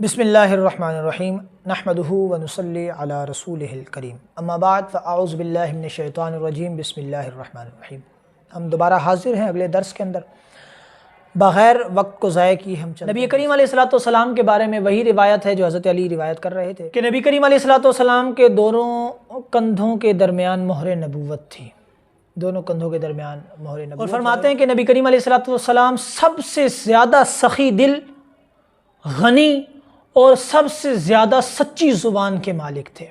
بسم اللہ الرحمن الرحیم نحمدہ ونصلی علی رسولہ الکریم اما بعد فاعوذ باللہ من الشیطان الرجیم بسم اللہ الرحمن الرحیم۔ ہم دوبارہ حاضر ہیں اگلے درس کے اندر، بغیر وقت کو ضائع کیے ہم نبی کریم علیہ السلام کے بارے میں وہی روایت ہے جو حضرت علی روایت کر رہے تھے کہ نبی کریم علیہ السلام کے دونوں کندھوں کے درمیان مہر نبوت تھی، دونوں کندھوں کے درمیان مہر نبوت، اور فرماتے ہیں کہ نبی کریم علیہ السلام سب سے زیادہ سخی دل، غنی اور سب سے زیادہ سچی زبان کے مالک تھے۔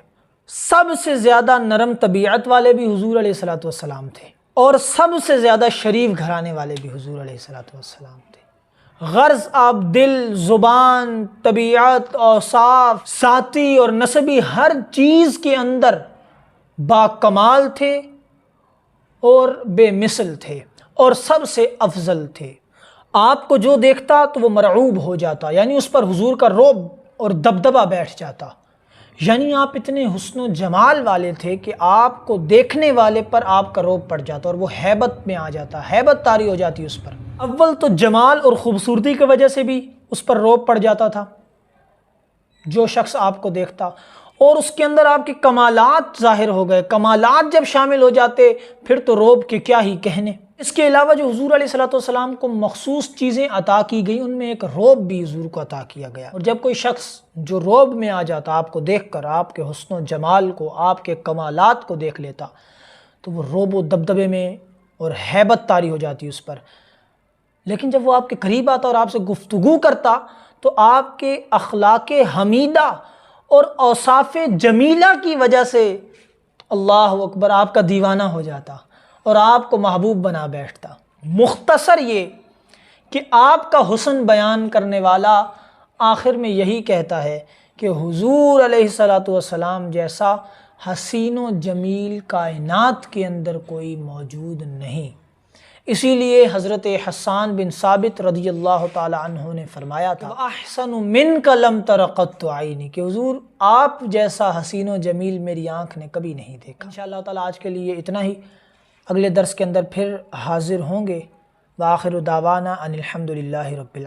سب سے زیادہ نرم طبیعت والے بھی حضور علیہ السلام تھے، اور سب سے زیادہ شریف گھرانے والے بھی حضور علیہ السلام تھے۔ غرض آپ دل، زبان، طبیعت، اوصاف، ذاتی اور نسبی ہر چیز کے اندر با کمال تھے اور بے مثل تھے اور سب سے افضل تھے۔ آپ کو جو دیکھتا تو وہ مرعوب ہو جاتا، یعنی اس پر حضور کا رعب اور دبدبہ بیٹھ جاتا، یعنی آپ اتنے حسن و جمال والے تھے کہ آپ کو دیکھنے والے پر آپ کا رعب پڑ جاتا اور وہ ہیبت میں آ جاتا، ہیبت طاری ہو جاتی اس پر۔ اول تو جمال اور خوبصورتی کی وجہ سے بھی اس پر رعب پڑ جاتا تھا جو شخص آپ کو دیکھتا، اور اس کے اندر آپ کے کمالات ظاہر ہو گئے۔ کمالات جب شامل ہو جاتے پھر تو رعب کے کیا ہی کہنے۔ اس کے علاوہ جو حضور علیہ السلام کو مخصوص چیزیں عطا کی گئی ان میں ایک رعب بھی حضور کو عطا کیا گیا، اور جب کوئی شخص جو رعب میں آ جاتا آپ کو دیکھ کر، آپ کے حسن و جمال کو، آپ کے کمالات کو دیکھ لیتا، تو وہ رعب و دبدبے میں اور ہیبت طاری ہو جاتی اس پر۔ لیکن جب وہ آپ کے قریب آتا اور آپ سے گفتگو کرتا تو آپ کے اخلاق حمیدہ اور اوصاف جمیلہ کی وجہ سے اللہ اکبر آپ کا دیوانہ ہو جاتا اور آپ کو محبوب بنا بیٹھتا۔ مختصر یہ کہ آپ کا حسن بیان کرنے والا آخر میں یہی کہتا ہے کہ حضور علیہ السلام جیسا حسین و جمیل کائنات کے اندر کوئی موجود نہیں۔ اسی لیے حضرت حسان بن ثابت رضی اللہ تعالی عنہ نے فرمایا تھا احسن منک لم تر قط عینی، کہ حضور آپ جیسا حسین و جمیل میری آنکھ نے کبھی نہیں دیکھا۔ انشاءاللہ تعالی آج کے لیے اتنا ہی، اگلے درس کے اندر پھر حاضر ہوں گے۔ وآخر دعوانا ان الحمد للہ رب العالمین۔